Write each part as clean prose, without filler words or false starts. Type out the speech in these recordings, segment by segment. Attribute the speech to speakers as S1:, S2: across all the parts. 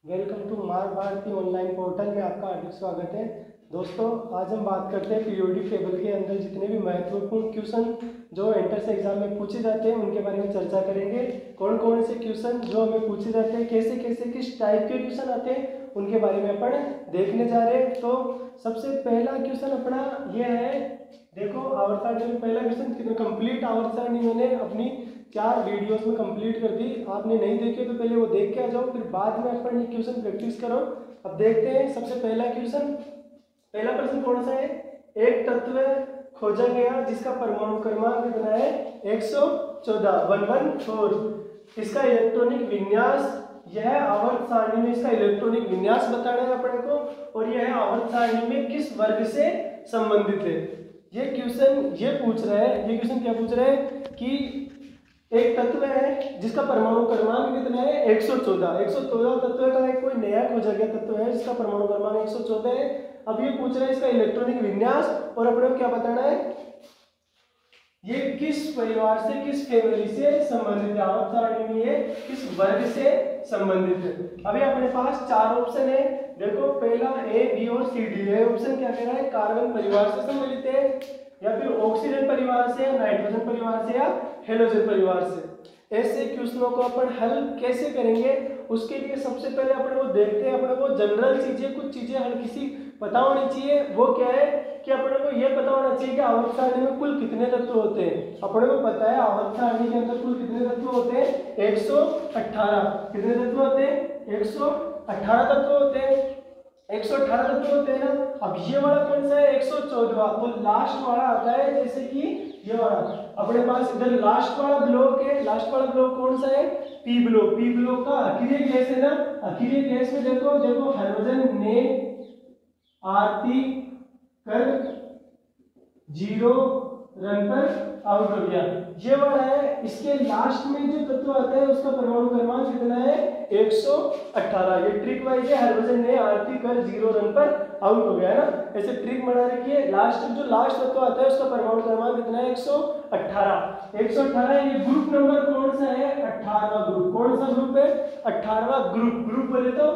S1: Welcome to मार Bharti online portal में आपका हार्दिक स्वागत है। दोस्तों, आज हम बात करते हैं पीरियोडिक टेबल के अंदर जितने भी महत्वपूर्ण क्वेश्चन जो एंट्रेंस एग्जाम में पूछे जाते हैं उनके बारे में चर्चा करेंगे। कौन कौन से क्वेश्चन जो हमें पूछे जाते हैं, कैसे कैसे किस टाइप के क्वेश्चन आते हैं, उनके बारे में अपन देखने जा रहे हैं। तो सबसे पहला क्वेश्चन अपना ये है, देखो आवर्त सारणी में पहला क्वेश्चन कितना कंप्लीट आवर्त सारणी मैंने अपनी 4 वीडियोस में कंप्लीट कर दी। आपने नहीं देखे तो पहले वो देख के आ जाओ, फिर बाद में अपन ये क्वेश्चन प्रैक्टिस करो। अब देखते हैं सबसे पहला क्वेश्चन। पहला प्रश्न कौन सा है? एक तत्व खोजा गया जिसका परमाणु क्रमांक कितना है? 114 114। इसका इलेक्ट्रॉनिक विन्यास, यह आवर्त सारणी में इसका इलेक्ट्रॉनिक विन्यास बताना है अपने को, और यह आवर्त सारणी में किस वर्ग से संबंधित है। ये क्वेश्चन ये पूछ रहा है, ये क्वेश्चन क्या पूछ रहा है कि एक तत्व है जिसका परमाणु क्रमांक कितना है? 114। 114 तत्व का एक कोई नया खोजा गया तत्व है जिसका परमाणु क्रमांक 114 है। अब ये पूछ रहा है इसका इलेक्ट्रॉनिक विन्यास, और अपने को क्या बताना है, ये किस परिवार से, किस फैमिली से संबंधित है, आवर्त सारणी में ये किस वर्ग से संबंधित है। अभी अपने पास 4 ऑप्शन है। देखो, पहला ए, बी और सी, डी है। ऑप्शन क्या कह रहा है? कार्बन परिवार से सम्मिलित है, या फिर ऑक्सीजन परिवार से, या नाइट्रोजन परिवार से, या हेलोजन परिवार से। ऐसे क्वेश्चनों को अपन हल कैसे करेंगे, उसके लिए सबसे पहले अपने को देखते हैं, अपने को जनरल चीजें, कुछ चीजें हर किसी पता होनी चाहिए। वो क्या है कि अपने को ये पता होना चाहिए कि आवर्त सारणी में कुल कितने तत्व होते हैं। अपने को पता है आवर्त सारणी के अंदर कुल कितने तत्व होते हैं? 118। कितने तत्व होते हैं? 118 तत्व होते हैं। 118 तत्व होते हैं ना। अब ये वाला कौन सा है? 114। तो लास्ट वाला आता है, जैसे कि ये वाला अपने पास इधर लास्ट वाला ब्लॉक है। लास्ट वाला ब्लॉक कौन सा है? P block. पी ब्लॉक का अक्रिय गैस है ना। अक्रिय गैस में देखो देखो हाइड्रोजन ने आरती कर 0 रन पर आउट हो गया। ये वाला है। इसके लास्ट में जो तत्व आता है उसका परमाणु क्रमांक कितना है? 118। ये ट्रिक वाइज है। हाइड्रोजन ने आरती कर 0 रन पर आउट हो गया है ना। ऐसे ट्रिक बना रखी है। जो लास्ट तत्व आता है उसका परमाणु क्रमांक कितना है? 118। 118। ये ग्रुप नंबर कौन सा है? 18वां ग्रुप। कौन सा ग्रुप है? 18वां ग्रुप। ग्रुप बोले तो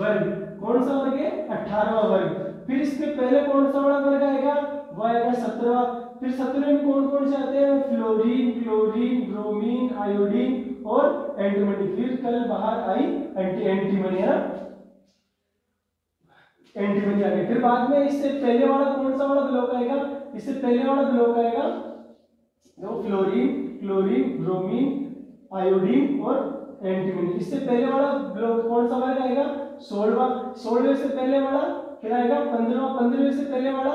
S1: वर्ग। कौन सा वर्ग है? 18वां वर्ग। फिर इसके पहले कौन सा वाला वर्ग आएगा? वो आएगा 17वां। फिर 17 में कौन कौन से आते हैं? फ्लोरीन, क्लोरीन, ब्रोमीन, आयोडीन और एंटीमनी। फिर कल बाहर आई एंटीमनी है ना, एंटीमनी आ गई। फिर बाद में इससे पहले वाला कौन सा वाला ब्लॉक आएगा? इससे पहले वाला ब्लॉक आएगा जो फ्लोरीन, क्लोरीन, ब्रोमीन, आयोडीन और एंटीमनी। इससे पहले वाला ब्लॉक कौन सा वर्ग आएगा? 16वां। 16वें से पहले वाला क्या आएगा? 15वां। 15वें से पहले वाला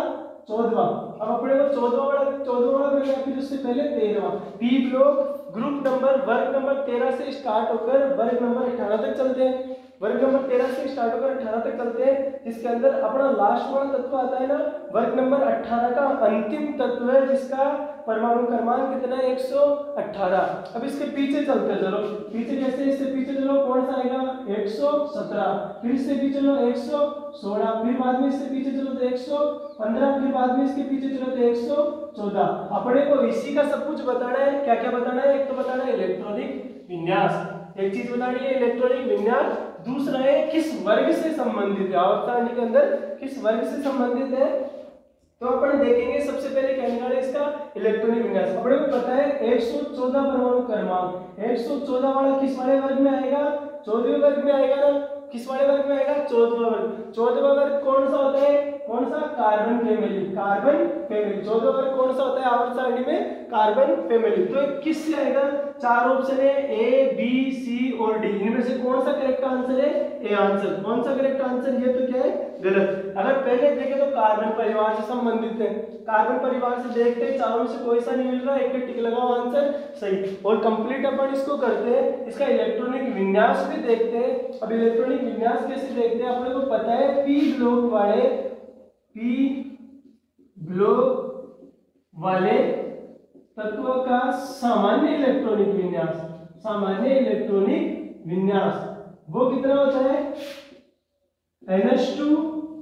S1: 14वां। अब अपने को 14वां वाला मिल गया। फिर उससे पहले 13वां। पी ब्लॉक ग्रुप नंबर वर्ग नंबर 13 से स्टार्ट होकर वर्ग नंबर 18 तक चलते हैं। वर्ग नंबर 13 से स्टार्ट होकर 18 तक चलते हैं, जिसके अंदर अपना लास्ट वाला तत्व आता है ना, वर्ग नंबर 18 का अंतिम तत्व है जिसका परमाणु क्रमांक कितना है? 118। अब इसके पीछे चलते हैं, चलो पीछे जैसे इससे पीछे चलो, कौन सा आएगा? 117। फिर इससे पीछे चलो 116। फिर बाद में इससे पीछे चलो तो 115। फिर बाद में इसके पीछे चलो तो 114। अपने को इसी का सब कुछ बताना है। क्या क्या बताना है? एक तो बताना है इलेक्ट्रॉनिक विन्यास, एक चीज बतानी है इलेक्ट्रॉनिक विन्यास। दूसरा है किस वर्ग से संबंधित है, आवर्त सारणी के अंदर किस वर्ग से संबंधित है। तो अपन देखेंगे सबसे पहले क्या निकाले इसका इलेक्ट्रॉनिक विन्यास। अपने को पता है 114 परमाणु क्रमांक। 114 वाला किस वाले वर्ग में आएगा? 14वें वर्ग में आएगा ना। किस वाले वर्ग में आएगा? 14वां वर्ग। 14वां वर्ग कौन सा होता है? कौन सा? Carbon family. Carbon family. 14वां वर्ग कौन सा होता है आवर्त सारणी में? Carbon family. तो किससे आएगा? 4 ऑप्शन है, ए, बी, सी और डी। इनमें से कौन सा करेक्ट आंसर है? A answer. कौन सा करेक्ट आंसर? ये तो क्या है? गलत। अगर पहले देखें तो कार्बन परिवार से संबंधित है। कार्बन परिवार से देखते हैं, चारों में से कोई सा नहीं मिल रहा, एक टिक लगाओ, आंसर सही। और कंप्लीट अपन इसको करते हैं, इसका इलेक्ट्रॉनिक विन्यास भी देखते हैं। अब इलेक्ट्रॉनिक विन्यास कैसे देखते हैं? अपने को पता है पी ब्लॉक वाले तत्व का सामान्य इलेक्ट्रॉनिक विन्यास, सामान्य इलेक्ट्रॉनिक विन्यास वो कितना होता है? NH2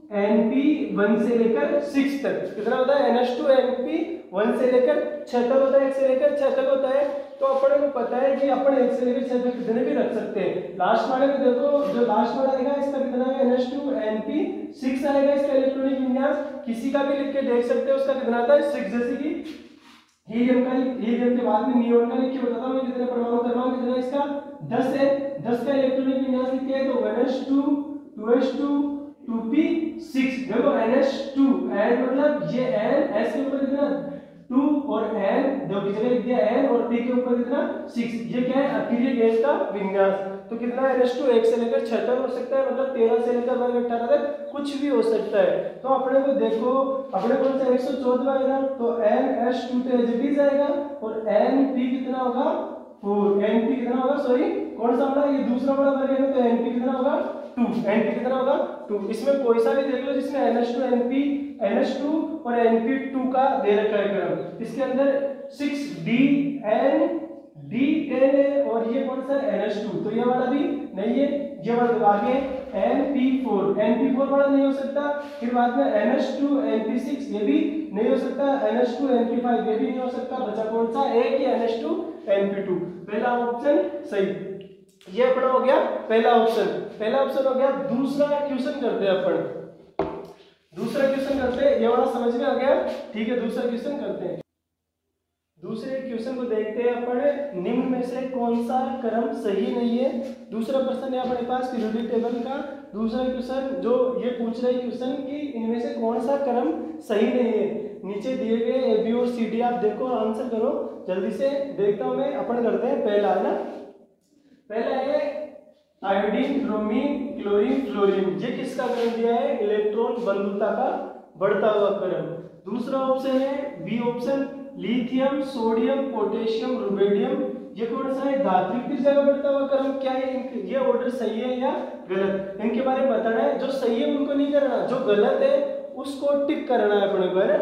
S1: Np1 से लेकर 6 तक कितना होता है NH2 Np1 से लेकर 6 तक होता है, 1 से लेकर 6 तक होता है। तो अपने को पता है कि अपन 1 से लेकर 6 तक कितने भी रख सकते हैं। लास्ट वाले में देखो, जो लास्ट वाला आएगा इसका कितना है NH2 Np6 आएगा इसका इलेक्ट्रॉनिक विन्यास, किसी का भी लिख के देख सकते हो उसका कितना आता है 6। जैसे कि हीलियम के बाद में नियोन का लिख के बताता हूं कितने परमाणु क्रमांक कितना इसका 10 है, 10 का इलेक्ट्रॉनिक विन्यास लिखे तो 1s2 2s2 2p6। देखो NH2 N मतलब ये N S के ऊपर कितना 2 और N दो की जगह लिख दिया N और P के ऊपर कितना 6। ये क्या है अक्रिय गैस का विन्यास। तो कितना NH2 1 से लेकर 6 तक हो सकता है, मतलब 13 से लेकर वर्ग 18 तक कुछ भी हो सकता है। तो अपने को देखो अपने कौन सा 114 आएगा तो NH2 तो एज इट इज आएगा और NP कितना होगा 4। NP कितना होगा सॉरी कौन सा वाला ये दूसरा वाला वर्ग है तो NP कितना होगा 2। NP कितना होगा 2। इसमें कोई सा भी देख लो जिसमें NH2 NP NH2 और NP2 का दे रखा है क्रम। इसके अंदर 6DN D10 है और ये कौन सा NH2 तो ये वाला भी नहीं है। ये वाला आगे NP4 वाला नहीं हो सकता। फिर बाद में NH2 NP6 ये भी नहीं हो सकता। NH2 NP5 ये भी नहीं हो सकता। बचा कौन सा एक ही NH2 NP2। पहला ऑप्शन सही। ये अपना हो गया पहला ऑप्शन हो गया। दूसरा क्वेश्चन करते हैं अपन, दूसरा क्वेश्चन करते हैं। ये वाला समझ में आ गया, ठीक है। दूसरा क्वेश्चन करते हैं। दूसरे क्वेश्चन को देखते हैं अपन, निम्न में से कौन सा क्रम सही नहीं है। दूसरा प्रश्न है अपने पास पीरियोडिक टेबल का। दूसरा क्वेश्चन जो ये पूछ रहा है क्वेश्चन कि इनमें से कौन सा क्रम सही नहीं है। नीचे दिए गए ए बी और सी डी आप देखो, आंसर करो जल्दी से। देखता हूं मैं, अपन करते हैं पहला है ना, पहला है आयोडीन ब्रोमीन क्लोरीन फ्लोरीन। ये किसका क्रम दिया है इलेक्ट्रॉन बंधुता का बढ़ता हुआ क्रम। दूसरा ऑप्शन है B option lithium sodium potassium rubidium. ये कौन सा है धात्विक त्रिज्या का बढ़ता हुआ क्रम। क्या है ये ऑर्डर सही है या गलत, इनके बारे में बताना है। जो सही है उनको नहीं करना, जो गलत है उसको टिक करना है अपने को, है ना।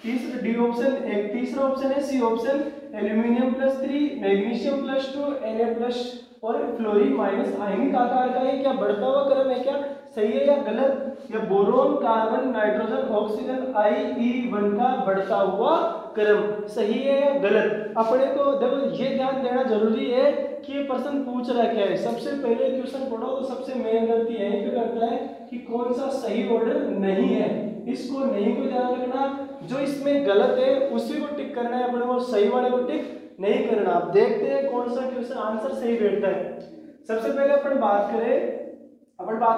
S1: तीसरा डी ऑप्शन एक तीसरा ऑप्शन है C option aluminium +3 magnesium +2 Na+ और फ्लोरीन माइनस आयनिक आकार का है। क्या बढ़ता हुआ क्रम है, क्या सही है या गलत। या boron carbon nitrogen oxygen IE1 का बढ़ता हुआ क्रम सही है या गलत। अपने को देखो ये ध्यान देना जरूरी है कि ये प्रश्न पूछ रहा क्या है। सबसे पहले क्वेश्चन पढ़ो तो सबसे मेन गलती यहीं पे करता है कि कौन सा सही ऑर्डर नहीं है, इसको नहीं को ध्यान रखना। जो इसमें गलत है उसी को टिक करना है अपने को, सही वाले को टिक नहीं करना। आप देखते हैं कौन सा क्वेश्चन आंसर सही बैठता है। सबसे पहले अपन बात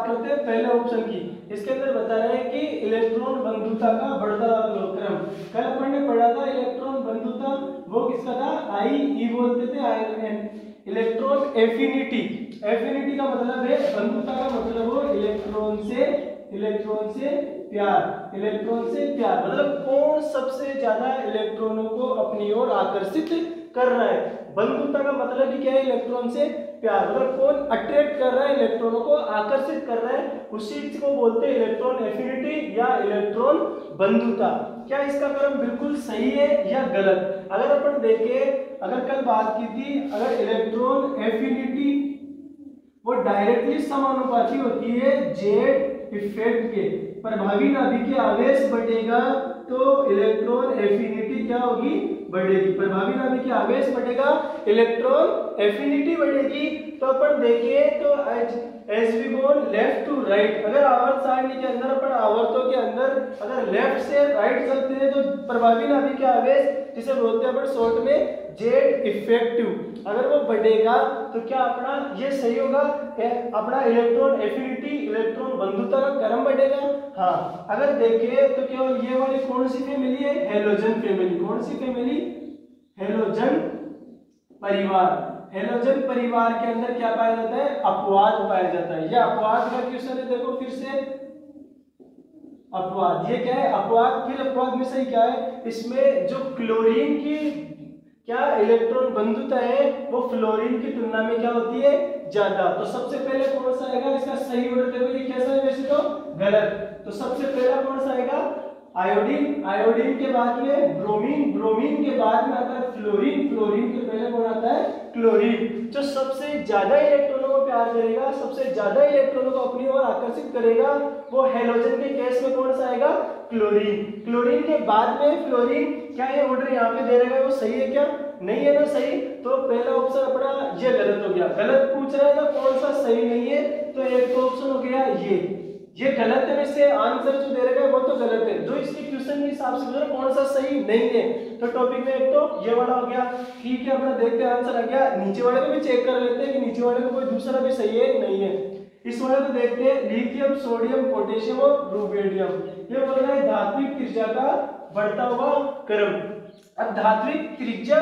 S1: करते हैं पहले ऑप्शन की। इसके अंदर बता रहे हैं कि इलेक्ट्रॉन बंधुता का बढ़ता हुआ क्रम। कल अपन ने पढ़ा था इलेक्ट्रॉन बंधुता, वो किसका था IE बोलते थे। इलेक्ट्रॉन एफिनिटी, एफिनिटी का मतलब है बंधुता का मतलब हो इलेक्ट्रॉन से प्यार, मतलब कौन सबसे ज्यादा इलेक्ट्रॉनों को अपनी ओर आकर्षित कर रहा है। बंधुता का मतलब ही क्या है इलेक्ट्रॉन से प्यार, मतलब कौन अट्रैक्ट कर रहा है इलेक्ट्रॉनों को, आकर्षित कर रहा है, उसी चीज को बोलते हैं इलेक्ट्रॉन एफिनिटी या इलेक्ट्रॉन बंधुता। क्या इसका क्रम बिल्कुल सही है या गलत। अगर अपन देखें, अगर कल बात की थी, अगर इलेक्ट्रॉन एफिनिटी वो डायरेक्टली समानुपाती होती है जेड इफेक्ट के। प्रभावी नाभिक के आवेश बढ़ेगा तो इलेक्ट्रॉन एफिनिटी क्या होगी बढ़ेगी। प्रभावी नाभिक के आवेश बढ़ेगा इलेक्ट्रॉन एफिनिटी बढ़ेगी। तो अपन देखें तो as we go left to right, अगर आवर्त सारणी के अंदर अपन आवर्तों के अंदर अगर लेफ्ट से राइट चलते हैं तो प्रभावी नाभिक के आवेश जिसे बोलते हैं अपन शॉर्ट में जेड इफेक्टिव, अगर वो बढ़ेगा तो क्या अपना ये सही होगा, अपना इलेक्ट्रॉन एफिनिटी इलेक्ट्रॉन बंधुता का क्रम बढ़ेगा। हाँ, अगर देखें तो केवल ये वाली कौन सी फैमिली है हेलोजन फैमिली। कौन सी फैमिली हेलोजन परिवार। हेलोजन परिवार के अंदर क्या पाया जाता है अपवाद पाया जाता है। यह अपवाद का क्वेश्चन है, देखो फिर से अपवाद, ये क्या है अपवाद। फिर अपवाद में सही क्या है, इसमें जो क्लोरीन की क्या इलेक्ट्रॉन बंधुता है वो फ्लोरीन की तुलना में क्या होती है ज्यादा। तो सबसे पहले कौन सा आएगा इसका सही ऑर्डर, देखो ये कैसा है वैसे तो गलत। तो सबसे पहला कौन सा आएगा आयोडीन, आयोडीन के बाद में ब्रोमीन, ब्रोमीन के बाद में आता है फ्लोरीन, फ्लोरीन के पहले कौन आता है क्लोरीन। जो सबसे ज्यादा इलेक्ट्रॉनों को प्यार करेगा, सबसे ज्यादा इलेक्ट्रॉनों को अपनी ओर आकर्षित करेगा, वो हेलोजन के केस में कौन सा आएगा? क्लोरीन। क्लोरीन के बाद में फ्लोरीन। क्या ये ऑर्डर यहाँ पे दे रखा है वो सही है क्या? नहीं है ना सही। तो पहला ऑप्शन अपना ये गलत हो गया। गलत पूछ रहा है ना कौन सा सही नहीं है, तो एक तो ऑप्शन हो गया ये गलत है। वैसे आंसर जो दे रखा है वो तो गलत है, जो इसके क्वेश्चन के हिसाब से कौन सा सही नहीं है। तो टॉपिक में एक तो ये वाला हो गया। ठीक है, अपना देखते हैं आंसर आ गया। नीचे वाले को भी चेक कर लेते हैं कि नीचे वाले को कोई दूसरा भी सही है नहीं है। इस वाले को देखते हैं, लिथियम, सोडियम, पोटेशियम और रुबिडियम। ये बोल रहा है धात्विक त्रिज्या का बढ़ता हुआ क्रम। अब धात्विक त्रिज्या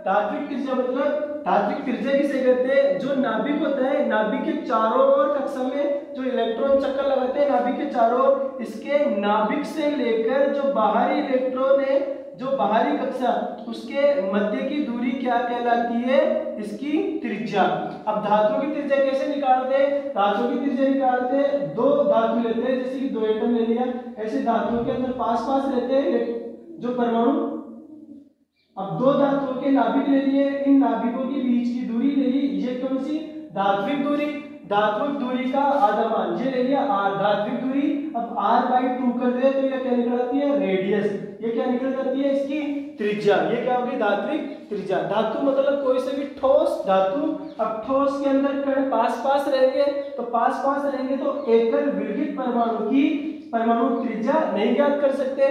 S1: मतलब धात्विक त्रिज्या किसे कहते हैं? जो नाभिक होता है, नाभिक के चारों ओर कक्षा में जो इलेक्ट्रॉन चक्कर लगाते हैं नाभिक के चारों ओर, इसके नाभिक से लेकर जो बाहरी इलेक्ट्रॉन है, जो बाहरी कक्षा, उसके मध्य की दूरी क्या कहलाती है? इसकी त्रिज्या। अब धातु की त्रिज्या कैसे निकालते हैं? धातु की त्रिज्या निकालते हैं, दो धातु लेते हैं, जैसे कि दो एटम ले लिया, ऐसे धातुओं के अंदर पास रहते हैं जो परमाणु। अब दो धातुओं के नाभिक ले लिए, इन नाभिकों के बीच की दूरी ले ली, ये कौन सी? धात्विक दूरी। धात्विक दूरी का आधा मान ये ले लिया r, धात्विक दूरी। अब r/2 कर दे तो ये क्या निकल आती है? रेडियस। ये क्या निकल जाती है? इसकी त्रिज्या। ये क्या होगी? धात्विक त्रिज्या। धातु मतलब कोई से भी ठोस धातु। अब ठोस के अंदर कण पास रहेंगे, तो पास रहेंगे तो एकल विरहित परमाणु त्रिज्या नहीं ज्ञात कर सकते।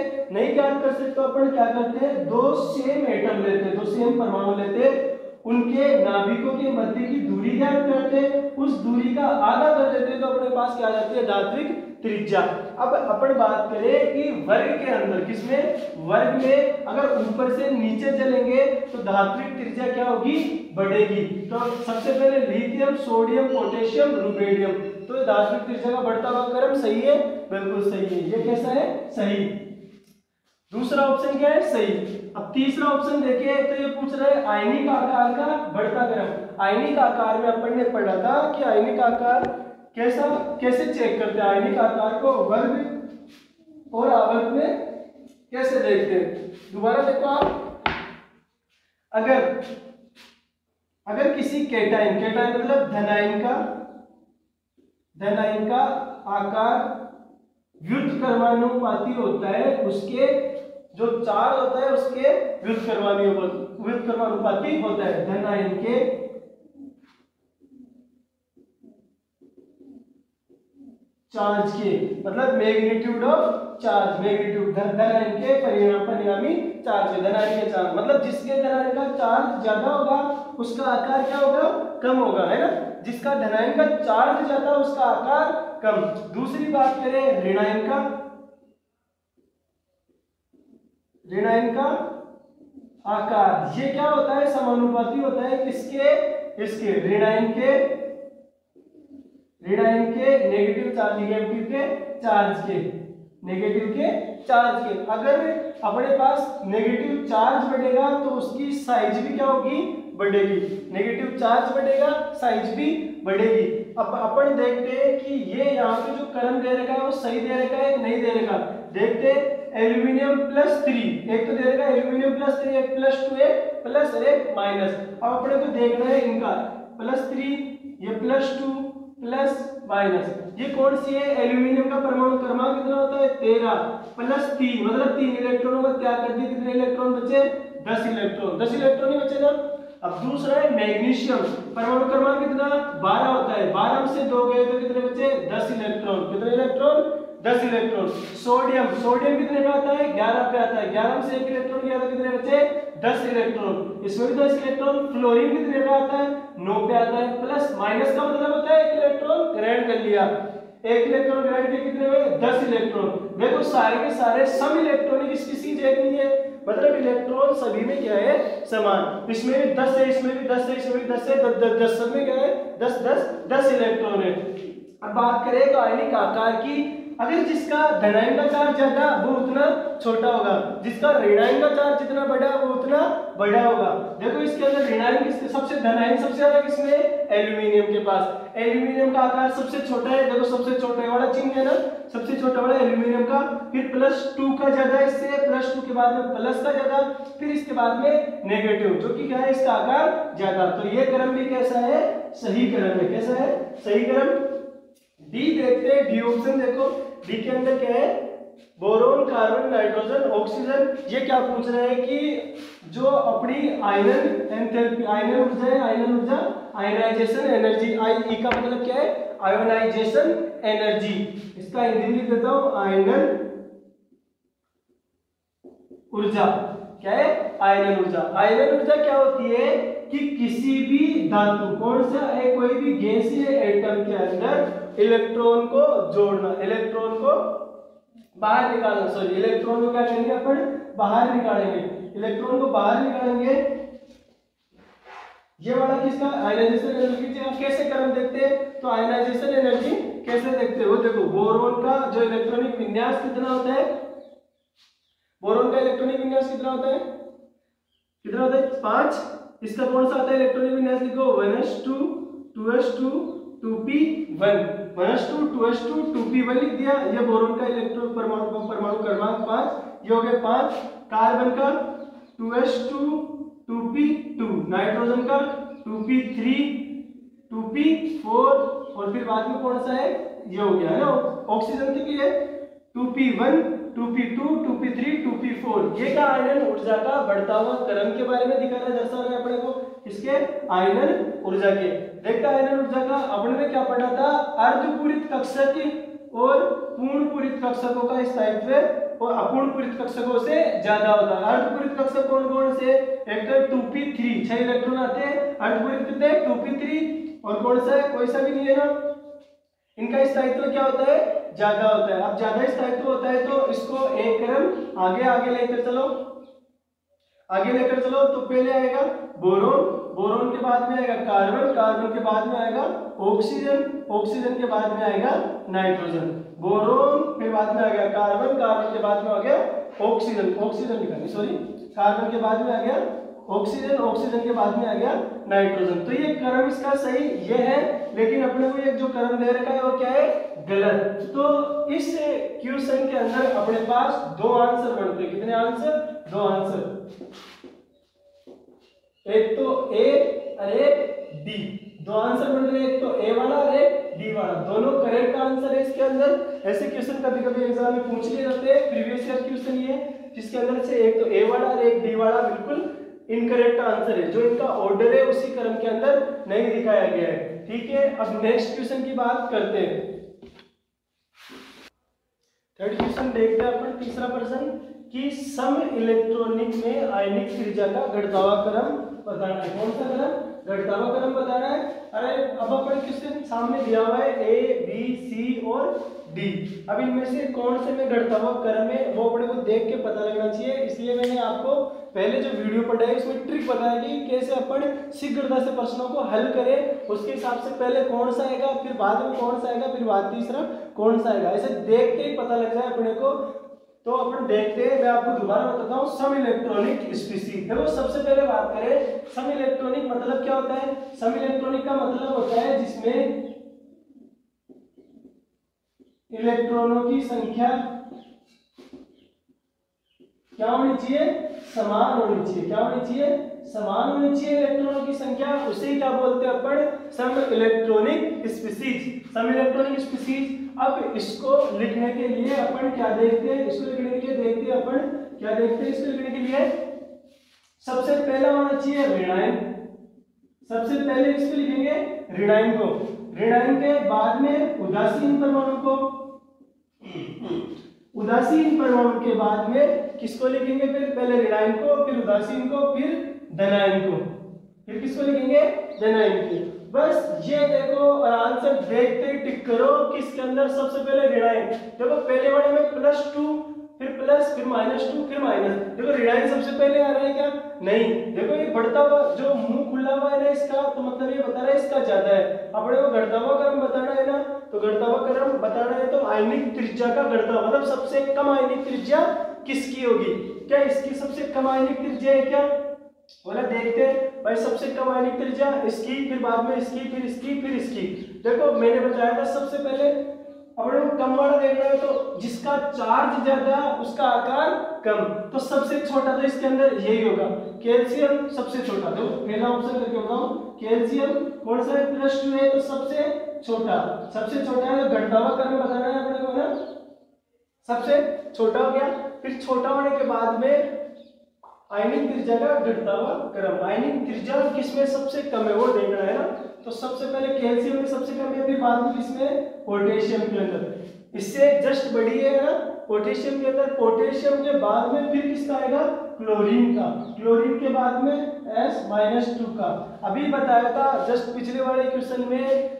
S1: तो अपन क्या करते हैं? दो सेम एटम लेते हैं, दो सेम परमाणु लेते हैं, उनके नाभिकों के मध्य की दूरी ज्ञात करते हैं, उस दूरी का आधा कर देते हैं, तो अपने पास क्या आ जाती है? धात्विक त्रिज्या। अब अपन बात करें कि वर्ग के अंदर, किसमें? वर्ग में अगर ऊपर से नीचे चलेंगे तो धात्विक त्रिज्या क्या होगी? बढ़ेगी। तो सबसे पहले लिथियम, सोडियम, पोटेशियम, रुबिडियम, तो धात्विक त्रिज्या का बढ़ता हुआ क्रम सही है, बिल्कुल सही है। ये कैसा है? सही। दूसरा ऑप्शन क्या है? सही। अब तीसरा ऑप्शन देखिए, तो ये पूछ रहा है आयनिक आकार का बढ़ता क्रम। आयनिक आकार में अपन ने पढ़ा था कि आयनिक आकार कैसे चेक करते हैं? आयनिक आकार को वर्ग और आवर्त में कैसे देखते हैं? दोबारा देखो आप, अगर किसी केटाइन मतलब धनायन का आकार व्युत्क्रमानुपाती होता है, उसके जो चार्ज होता है उसके व्युत्क्रमानुपाती होता है। धनायन के चार्ज के मतलब मैग्नीट्यूड ऑफ चार्ज, धनायन के परिणामी चार्ज, धनायन के चार्ज मतलब जिसके धनायन का चार्ज ज्यादा होगा उसका आकार क्या होगा? कम होगा, है ना। जिसका धनायन का चार्ज ज्यादा उसका आकार कम। दूसरी बात करें ऋणायन का आकार, ये क्या होता है? समानुपाती होता है इसके ऋणायन के नेगेटिव चार्ज के। अगर अपने पास नेगेटिव चार्ज बढ़ेगा तो उसकी साइज भी क्या होगी? बढ़ेगी। नेगेटिव चार्ज बढ़ेगा, साइज भी बढ़ेगी। अब अपन देखते हैं कि ये यहाँ पे जो क्रम दे रखा है वो सही दे रखा है नहीं दे रखा। देखते हैं, एल्यूमिनियम +3, एक तो दे रखा है एल्यूमिनियम +3, एक +2 है प्लस और एक माइनस। अब अपने को देखना है इनका +3, ये +2 प्लस माइनस, ये कौन सी है? एल्यूमिनियम का परमाणु क्रमांक कितना होता है? 13 +3 मतलब 3 इलेक्ट्रॉनों का त्याग कर दिया, कितने इलेक्ट्रॉन बचे? 10 इलेक्ट्रॉन ही बचे ना। अब दूसरा है मैग्नीशियम, परमाणु क्रमांक कितना? 12 होता है, 12 में से 2 गए तो कितने बचे? 10 इलेक्ट्रॉन। कितने इलेक्ट्रॉन? 10 इलेक्ट्रॉन। सोडियम कितने पे आता है? 11 पे आता है, 11 में से 1 इलेक्ट्रॉन गया तो कितने बचे? 10 इलेक्ट्रॉन। इसमें भी 10 इलेक्ट्रॉन। फ्लोरीन कितने पे आता है? 9 पे आता है। प्लस माइनस का मतलब होता है 1 इलेक्ट्रॉन ग्रहण कर लिया, 1 इलेक्ट्रॉन ग्रहण के कितने हुए? 10 इलेक्ट्रॉन। देखो सारे के सारे सम इलेक्ट्रॉनिक स्पीशीज एक नहीं है, मतलब इलेक्ट्रॉन सभी में क्या है? समान। इसमें भी 10 है, इसमें भी 10 है, इसमें भी 10 है, 10 सब में क्या है? 10 इलेक्ट्रॉन है। अब बात करें तो आयनिक आकार की अगर जिसका धनायन का चार्ज ज्यादा वो उतना छोटा होगा, जिसका ऋणायन का चार्ज जितना बड़ा वो उतना बड़ा होगा। देखो इसके अंदर ऋणायन किसके सबसे, धनायन सबसे ज्यादा किसमें, एल्यूमिनियम के पास। एल्यूमिनियम का आकार सबसे छोटा है, देखो सबसे छोटे वाला चिन्ह है ना, सबसे छोटा वाला एल्यूमिनियम का। फिर +2 का ज्यादा, इससे +2 के बाद में प्लस का ज्यादा, फिर इसके बाद में नेगेटिव, जो कि क्या है इसका आकार ज्यादा। तो ये क्रम भी कैसा है, सही क्रम है। कैसा है, सही क्रम। डी देखते हैं, डी ऑप्शन देखो, डी के अंदर क्या है, बोरोन, कार्बन, नाइट्रोजन, ऑक्सीजन। ये क्या पूछ रहे हैं कि जो अपनी आयनन एंथैल्पी, आयनन ऊर्जा है, आयनन ऊर्जा, आयनाइजेशन एनर्जी, आई का मतलब क्या है, आयोनाइजेशन एनर्जी। इसका हिंदी लिख देता हूं, आयनन ऊर्जा। क्या है, आयनन ऊर्जा। आयनन ऊर्जा क्या होती है कि किसी भी धातु, कौन सा है, कोई भी गैसीय एटम के अंदर इलेक्ट्रॉन को जोड़ना, इलेक्ट्रॉन को बाहर निकालना, सॉरी इलेक्ट्रॉन को क्या करेंगे अपन, बाहर निकालेंगे, इलेक्ट्रॉन को बाहर निकालेंगे। ये वाला किसका, आयनाइजेशन एनर्जी। आप कैसे क्रम देखते हैं, तो आयनाइजेशन एनर्जी कैसे देखते हैं, वो देखो, बोरोन का जो इलेक्ट्रॉनिक विन्यास कितना होता है, बोरोन का इलेक्ट्रॉनिक विन्यास कितना होता है, कितना होता है, 5। इसका कौन सा आता है इलेक्ट्रॉनिक विन्यास, लिखो 1s2 2s2 2p1, 1s2 2s2 2p1 लिख दिया। ये बोरोन का इलेक्ट्रॉन परमाणु क्रमांक 5, ये हो गए 5। कार्बन का 2s2 2p2, नाइट्रोजन का 2p3 2p4, और फिर बाद में कौन सा है, ये हो गया है ना। ऑक्सीजन के लिए 2p1 2p2 2p3 2p4। ये क्या, आयनन ऊर्जा का बढ़ता हुआ क्रम के बारे में दिखा रहा है, दर्शा रहा है अपने को, इसके आयनन ऊर्जा के। देखता आयनन ऊर्जा का अपने ने क्या पढ़ा था, अर्धपूरित कक्षक और पूर्ण पूरित कक्षकों का स्थायित्व और अपूर्ण पूरित कक्षकों से ज्यादा होता है। अर्धपूरित कक्षक कौन कौन से, एक तो 2p3, 6 इलेक्ट्रॉन आते हैं, अर्धपूरित कितने, 2p3, और कौन सा है, कोई सा भी नहीं है ना। इनका स्थायित्व क्या होता है, ज्यादा होता है। अब ज्यादा स्थायित्व होता है तो इसको एक क्रम आगे आगे लेकर चलो, आगे लेकर चलो। तो पहले आएगा बोरोन, बोरोन के बाद में आएगा कार्बन, कार्बन के बाद में आएगा ऑक्सीजन, ऑक्सीजन के बाद में आएगा नाइट्रोजन। बोरोन फिर बाद में आ गया कार्बन, कार्बन के बाद में आ गया ऑक्सीजन, ऑक्सीजन निकाली सॉरी, कार्बन के बाद में आ गया ऑक्सीजन, ऑक्सीजन के बाद में आ गया नाइट्रोजन। तो ये क्रम इसका सही ये है, लेकिन अपने को ये जो क्रम दे रखा है वो क्या है, गलत। तो इस क्वेश्चन के अंदर अपने पास 2 आंसर बनते हैं। कितने आंसर, 2 आंसर, एक तो ए और एक डी। 2 आंसर बन रहे हैं, एक तो ए वाला और एक डी वाला, दोनों करेक्ट आंसर है इसके अंदर। ऐसे क्वेश्चन कभी कभी एग्जाम में पूछ लिए जाते हैं, प्रीवियस ईयर क्वेश्चन ये, जिसके अंदर से एक तो ए वाला और एक डी वाला बिल्कुल इनकरेक्ट आंसर है, जो इनका ऑर्डर है उसी क्रम के अंदर नहीं दिखाया गया है। ठीक है, अब नेक्स्ट क्वेश्चन की बात करते हैं। थर्ड क्वेश्चन देखते हैं अपन, तीसरा प्रश्न कि सम इलेक्ट्रॉनिक में आयनिक त्रिज्या का घटतावा क्रम बताना है। कौन सा क्रम, घटतावा क्रम बताना है। अरे अब अपन क्वेश्चन सामने दिया हुआ है ए बी सी और डी। अब इनमें से कौन से में घटतावा क्रम है वो अपने को देख के पता लगना चाहिए, इसलिए मैंने आपको पहले जो वीडियो पढ़ाई उसमें ट्रिक बताई कि कैसे अपन शीघ्रता से प्रश्नों को हल करें। उसके हिसाब से पहले कौन सा आएगा, फिर बाद में कौन सा आएगा, फिर बाद तीसरा कौन सा आएगा, ऐसे देख के ही पता लग जाए अपने को। तो अपन देखते हैं, मैं आपको दोबारा बताता हूँ। सम इलेक्ट्रॉनिक स्पीशीज, देखो सबसे पहले बात करें सम इलेक्ट्रॉनिक मतलब क्या होता है। सम इलेक्ट्रॉनिक का मतलब होता है जिसमें इलेक्ट्रॉनों की संख्या क्या होनी चाहिए, समान होनी चाहिए। क्या होनी चाहिए, समान होनी चाहिए इलेक्ट्रॉनों की संख्या, उसे क्या बोलते हैं अपन, सम इलेक्ट्रॉनिक स्पीशीज। सम इलेक्ट्रॉनिक स्पीशीज। अब इसको लिखने के लिए अपन क्या देखते हैं, इसको लिखने के लिए देखते हैं अपन क्या देखते हैं, इसको लिखने के लिए सबसे पहला होना चाहिए ऋणायन। सबसे पहले इसको लिखेंगे ऋणायन को, ऋणायन के बाद में उदासीन परमाणु को, उदासीन परमाणु के बाद में किसको लिखेंगे, फिर पहले ऋणायन को, फिर उदासीन को, फिर धनायन को, फिर किसको लिखेंगे, धनायन को। बस ये देखो और आंसर देखते ही टिक करो किसके अंदर सबसे पहले ऋणायन। देखो पहले वाले में +2 फिर प्लस, फिर -2, फिर माइनस। देखो ऋणायन सबसे पहले आ रहा है क्या? नहीं। देखो ये बढ़ता हुआ जो मुंह खुला हुआ है ना इसका, तो मतलब ये बता रहा है इसका ज्यादा है। अपने को घटता हुआ क्रम बताना है ना, तो घटता हुआ क्रम बताना है तो आयनिक त्रिज्या का घटता मतलब सबसे कम आयनिक त्रिज्या किसकी होगी? क्या इसकी सबसे कम आयनिक त्रिज्या है क्या? बोला देखते हैं भाई, सबसे कम आयनिक त्रिज्या इसकी, फिर बाद में इसकी, फिर इसकी, फिर इसकी। देखो मैंने बताया था सबसे पहले अपने को कम वाला देखना है, तो जिसका चार्ज ज्यादा उसका आकार कम, तो सबसे छोटा तो इसके अंदर यही होगा, कैल्शियम सबसे छोटा। देखो पहला ऑप्शन करके बताऊं, कैल्शियम कौन सा है? +2 है, तो सबसे छोटा, सबसे छोटा है। तो घटता हुआ क्रम बताना है अपने को ना, सबसे छोटा हो गया। फिर छोटा होने के बाद में आयनिक त्रिज्या का घटता हुआ क्रम, आयनिक त्रिज्या किसमें सबसे कम है वो देखना है ना। तो सबसे पहले कैल्शियम में सबसे कम है, फिर बाद में किसमें? पोटेशियम के अंदर। इससे जस्ट बड़ी है ना पोटेशियम के अंदर। पोटेशियम के बाद में फिर किसका आएगा? क्लोरीन का। क्लोरीन के बाद में S-2 का। अभी बताया था जस्ट पिछले वाले क्वेश्चन में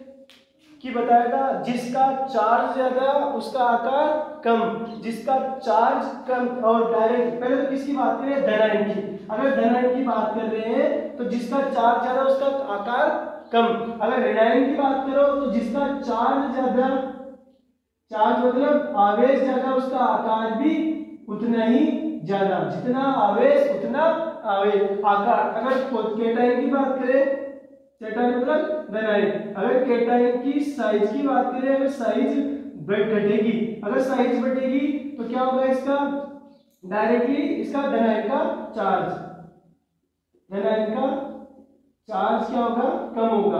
S1: कि बताया था जिसका चार्ज ज्यादा उसका आकार कम, जिसका चार्ज कम। और डायरेक्ट पहले तो किसकी बात करें? धनायन की। अगर धनायन की बात कर रहे हैं तो जिसका चार्ज ज्यादा उसका आकार कम। अगर ऋणायन की बात करो तो जिसका चार्ज ज्यादा, चार्ज मतलब आवेश ज्यादा, उसका आकार भी उतना ही ज्यादा। जितना आवेश उतना आवेश आकार। अगर केटायन की बात करें, केटायन मतलब धनायन, अगर केटायन की साइज की बात करें, अगर साइज घटेगी, अगर साइज बढ़ेगी तो क्या होगा इसका? डायरेक्टली इसका धनायन का चार्ज, धनायन का चार्ज क्या होगा? कम होगा।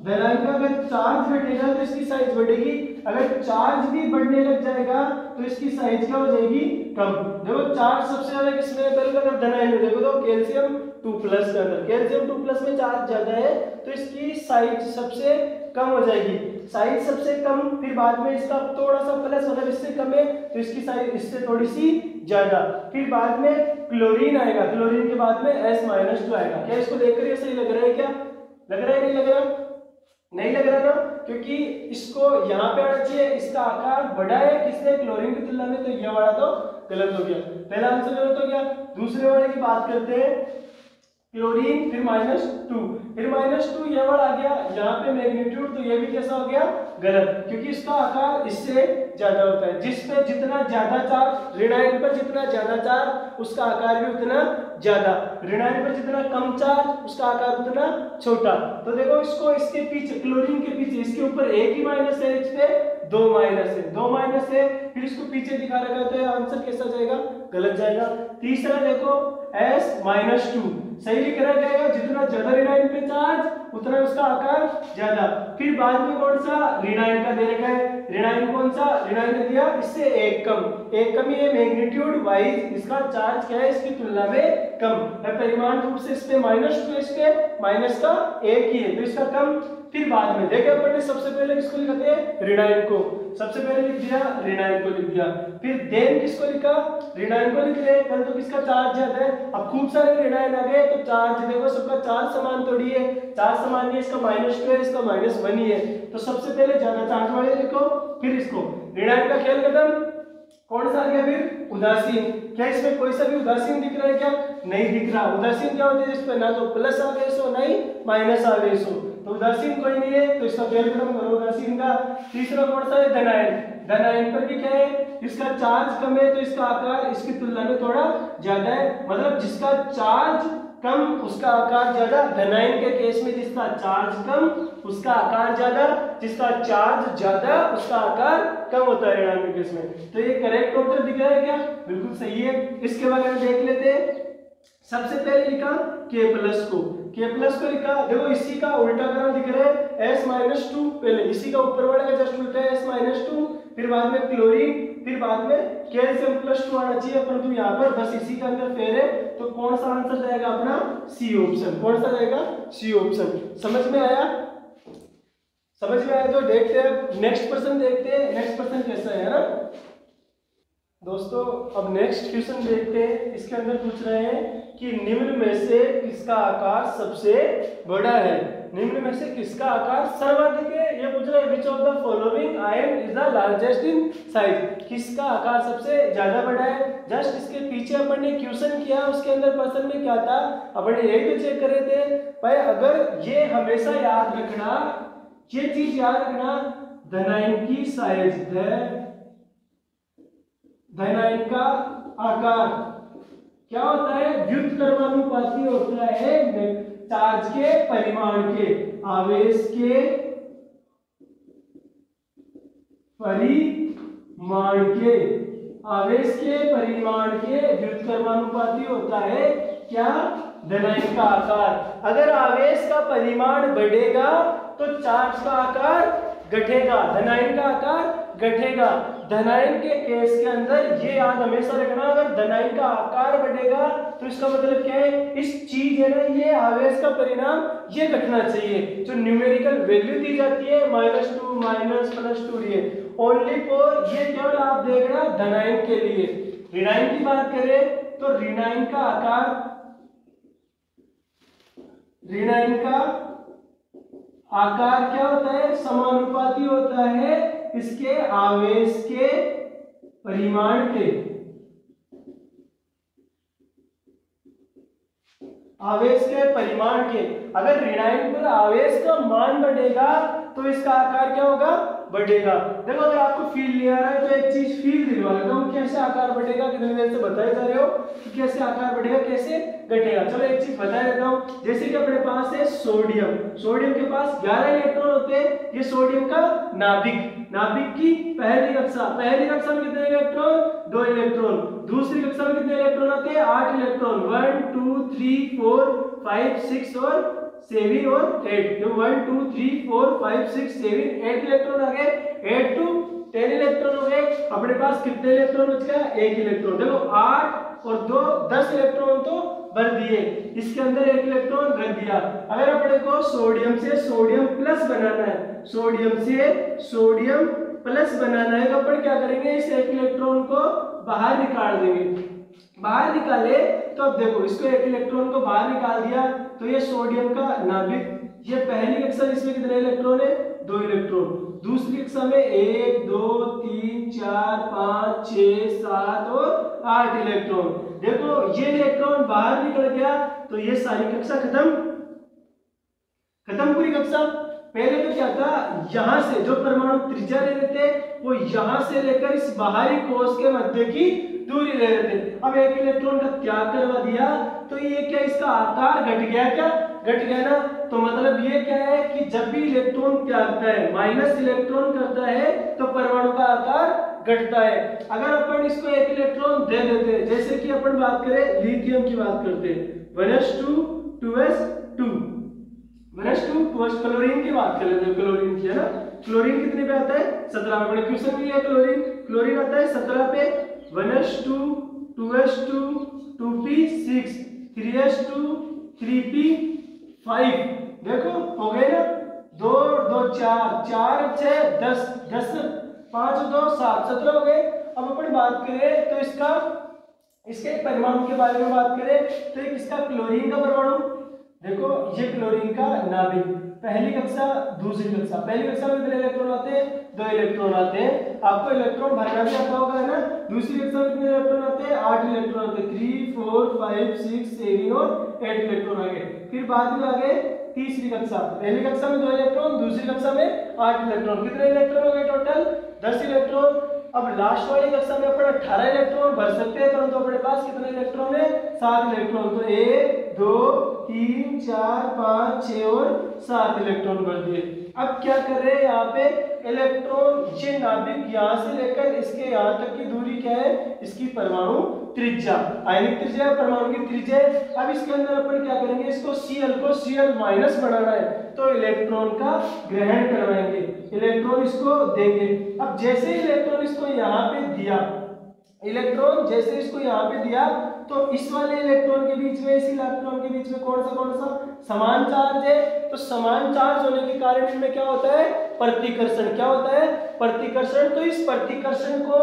S1: धनायन का अगर चार्ज घटेगा तो इसकी साइज बढ़ेगी, अगर चार्ज भी बढ़ने लग जाएगा तो इसकी साइज क्या हो जाएगी? कम। देखो चार्ज सबसे ज्यादा किसमें है? पहले अगर धनायन में देखो तो कैल्शियम 2+ के अंदर, कैल्शियम 2+ में चार्ज ज्यादा है तो इसकी साइज सबसे कम हो जाएगी, साइज सबसे कम। फिर बाद में इसका थोड़ा सा प्लस मतलब इससे कम है तो इसकी साइज इससे थोड़ी सी ज्यादा। फिर बाद में क्लोरीन आएगा, क्लोरीन के बाद में S-2 आएगा। क्या इसको देखकर ये सही लग रहा है? क्या लग रहा है? नहीं लग रहा? नहीं लग रहा ना, क्योंकि इसको यहाँ पे आना चाहिए, इसका आकार बड़ा है किसने? क्लोरीन की तुलना में। तो ये वाला तो गलत हो गया, पहला आंसर गलत हो गया। दूसरे वाले की बात करते हैं, क्लोरीन फिर -2, फिर -2 ये वाला आ गया यहाँ पे मैग्नीट्यूड, तो ये भी कैसा हो गया? गलत, क्योंकि इसका आकार इससे ज्यादा होता है। जिस पे जितना ज्यादा चार्ज, ऋणायन पर जितना ज्यादा चार्ज उसका आकार भी उतना ज्यादा, ऋणायन पर जितना कम चार्ज उसका आकार उतना छोटा। तो देखो इसको इसके पीछे, क्लोरीन के पीछे इसके ऊपर एक ही माइनस है, इस पे 2 माइनस है, 2 माइनस है, फिर इसको पीछे दिखा रखा है, तो आंसर कैसा जाएगा? गलत जाएगा। तीसरा देखो S-2 सही लिख रहा जाएगा, जितना ज्यादा ऋणायन पे चार्ज उतना उसका आकार ज्यादा। फिर बाद में कौन सा? ऋणायन का दे रखा है, ऋणायन कौन सा? ऋणायन ने दिया इससे एक कम, एक कम ही है, मैग्नीट्यूड वाइज इसका चार्ज क्या है इसकी तुलना में कम है, परिमाण रूप से इस पे -2, इस पे माइनस का एक ही है तो इसका कम। फिर बाद में देखे अपन ने सबसे पहले किसको लिखते हैं? ऋणायन को, सबसे पहले लिख दिया ऋणायन को लिख दिया, फिर देन किसको लिखा? ऋणायन को लिख रहे हैं, परंतु किसका चार्ज ज्यादा है। अब खूब सारे ऋणायन आ गए तो चार्ज देखो सबका चार्ज समान थोड़ी है, चार्ज समान नहीं, इसका -2 है, इसका -1 ही है, तो सबसे पहले ज्यादा चार्ज वाले लिखो, फिर इसको। ऋणायन का खेल खत्म। कौन सा आ गया फिर? उदासीन। क्या इसमें कोई सा भी उदासीन दिख रहा है? क्या नहीं दिख रहा। उदासीन क्या होता है? जिसपे ना तो प्लस आवेश हो ना ही माइनस आवेश हो, तो उदासीन कोई नहीं है, तो इसका खेल खत्म करो उदासीन का। तीसरा कौन सा है? धनायन। धनायन पर भी क्या है? इसका चार्ज कम है तो इसका आकार इसकी तुलना में थोड़ा ज्यादा है, मतलब जिसका चार्ज कम उसका आकार ज्यादा। धनायन के केस में जिसका चार्ज कम उसका आकार ज्यादा, जिसका चार्ज ज्यादा उसका आकार कम होता है ऋणायन के केस में। तो ये करेक्ट उत्तर दिख रहा है क्या? बिल्कुल सही है। इसके बारे में देख लेते हैं। सबसे पहले लिखा K+ को, K+ को लिखा, देखो इसी का उल्टा क्रम दिख रहा है S-2, पहले इसी का ऊपर वाले का जस्ट उल्टा है S-2, फिर बाद में क्लोरीन, फिर बाद में कैल्शियम +2 आना चाहिए, परंतु यहाँ पर बस इसी के अंदर फेर है, तो कौन सा आंसर जाएगा अपना? C option. कौन सा जाएगा? C option. समझ में आया? समझ में आया तो देखते हैं नेक्स्ट क्वेश्चन, देखते हैं नेक्स्ट क्वेश्चन कैसा है ना दोस्तों। अब नेक्स्ट क्वेश्चन देखते हैं। इसके अंदर पूछ रहे हैं कि निम्न में से किसका आकार सबसे बड़ा है। निम्न में से किसका आकार सर्वाधिक है, ये पूछ रहा है। Which of the following ion is the largest in size, किसका आकार सबसे ज्यादा बड़ा है। जस्ट इसके पीछे अपन ने क्वेश्चन किया, उसके अंदर प्रश्न में क्या था, अपन ने यही तो चेक कर रहे थे भाई। अगर ये हमेशा याद रखना, ये चीज याद रखना, धनायन की साइज, धनायन का आकार क्या होता है, व्युत्क्रमानुपाती होता है चार्ज के परिमाण के, आवेश के परिमाण के, आवेश के परिमाण के व्युत्क्रमानुपाती होता है क्या, धनायन का आकार। अगर आवेश का परिमाण बढ़ेगा तो चार्ज का आकार घटेगा, धनायन का आकार घटेगा। धनायन के केस के अंदर ये याद हमेशा रखना, अगर धनायन का आकार बढ़ेगा तो इसका मतलब क्या है, इस चीज है ना, ये आवेश का परिणाम ये घटना चाहिए। जो न्यूमेरिकल वैल्यू दी जाती है -2 -+2 ये ओनली फॉर, ये केवल आप देखना धनायन के लिए। ऋणायन की बात करें तो ऋणायन का आकार, ऋणायन का आकार क्या होता है, समानुपाती होता है इसके आवेश के परिमाण के, आवेश के परिमाण के। अगर ऋणायन पर आवेश का मान बढ़ेगा तो इसका आकार क्या होगा, बढ़ेगा। देखो अगर आपको फील नहीं आ रहा है तो एक चीज फील दिलवा लेता हूं, कैसे आकार बढ़ेगा, कितनी देर से बताए जा रहे हो कि कैसे आकार बढ़ेगा कैसे घटेगा। चलो एक चीज बता देता हूं, जैसे कि अपने पास है सोडियम, सोडियम के पास 11 इलेक्ट्रॉन होते हैं, ये सोडियम का नाभिक, नाभिक की पहली कक्षा में कितने इलेक्ट्रॉन, 2 इलेक्ट्रॉन। दूसरी कक्षा में कितने इलेक्ट्रॉन आते हैं, 8 इलेक्ट्रॉन, 1 2 3 4 5 6 और 7 और 8, तो 1 2 3 4 5 6 7 8 इलेक्ट्रॉन आ गए, 8 to 10 इलेक्ट्रॉन हो गए। अपने पास कितने इलेक्ट्रॉन बच गया, 1 इलेक्ट्रॉन। देखो 8 और 2 10 इलेक्ट्रॉन तो भर दिए, इसके अंदर 1 इलेक्ट्रॉन रख दिया। अगर अपने को सोडियम से सोडियम प्लस बनाना है, सोडियम से सोडियम प्लस बनाना है, तो अपन क्या करेंगे, इस 1 इलेक्ट्रॉन को बाहर निकाल देंगे। बाहर निकाले तो अब देखो, इसको 1 इलेक्ट्रॉन को बाहर निकाल दिया तो ये सोडियम का नाभिक, ये पहली कक्षा, इसमें कितने इलेक्ट्रॉन है, 2 इलेक्ट्रॉन। दूसरी कक्षा में 1 2 3 4 5 6 7 और 8 इलेक्ट्रॉन। देखो ये इलेक्ट्रॉन बाहर निकल गया तो ये सारी कक्षा खत्म पूरी कक्षा। पहले तो क्या था, यहां से जो परमाणु त्रिज्या ले रहे थे वो यहां से लेकर इस बाहरी कोश के मध्य की दूरी ले रहे थे। अब 1 इलेक्ट्रॉन का त्याग करवा दिया तो ये क्या, इसका आकार घट गया, क्या घट गया ना। तो मतलब ये क्या है कि जब भी इलेक्ट्रॉन त्यागता है, माइनस इलेक्ट्रॉन करता है, तो परमाणु का आकार घटता है। अगर अपन इसको 1 इलेक्ट्रॉन दे देते हैं, जैसे कि अपन बात करें लिथियम की बात करते हैं, 1s2 2s2 1s2 2s, chlorine की बात कर लेते हैं, क्लोरीन की है ना। क्लोरीन कितने पे आता है, 17 पे। अपने क्वेश्चन में है क्लोरीन आता है 17 पे, 1s2 2s2 2p6 3s2 3p5। देखो हो गए ना, 2 2 4 4 6 10 10 5 2 7 17 हो गए। अब अपन बात करें तो इसके परमाणु के बारे में बात करें तो एक इसका क्लोरीन का परमाणु, देखो ये क्लोरीन का नाभिक, पहली कक्षा दूसरी कक्षा। पहली कक्षा में कितने इलेक्ट्रॉन आते हैं, 2 इलेक्ट्रॉन आते हैं। आपको इलेक्ट्रॉन भरना भी आता होगा है ना। दूसरी कक्षा में कितने इलेक्ट्रॉन आते हैं, 8 इलेक्ट्रॉन आते हैं, 3 4 5 6 7 और 8 इलेक्ट्रॉन आ गए। फिर बाद में आ गए तीसरी कक्षा, पहली कक्षा में 2 इलेक्ट्रॉन, दूसरी कक्षा में 8 इलेक्ट्रॉन। कितने इलेक्ट्रॉन हो गए टोटल, 10 इलेक्ट्रॉन। अब लास्ट वाली कक्षा में अपन 18 इलेक्ट्रॉन भर सकते हैं, परंतु अपने पास कितने इलेक्ट्रॉन है, 7 इलेक्ट्रॉन। तो 1 2 3 4 5 6 और 7 इलेक्ट्रॉन भर दिए। अब क्या कर रहे हैं यहाँ पे, इलेक्ट्रॉन ये नाभिक यहाँ से लेकर इसके यहाँ तक की दूरी क्या है, इसकी परमाणु त्रिज्या, आयनिक त्रिज्या परमाणु की त्रिज्या। अब इसके अंदर अपन क्या करेंगे, इसको Cl को Cl माइनस बनाना है तो इलेक्ट्रॉन का ग्रहण करवाएंगे, इलेक्ट्रॉन इसको देंगे। अब जैसे इलेक्ट्रॉन इसको यहाँ पे दिया, इलेक्ट्रॉन जैसे इसको यहाँ पे दिया तो इस वाले इलेक्ट्रॉन के बीच में, इस इलेक्ट्रॉन के बीच में कौन सा समान चार्ज है। तो समान चार्ज होने के कारण इनमें क्या होता है, प्रतिकर्षण। क्या होता है, प्रतिकर्षण। तो इस प्रतिकर्षण को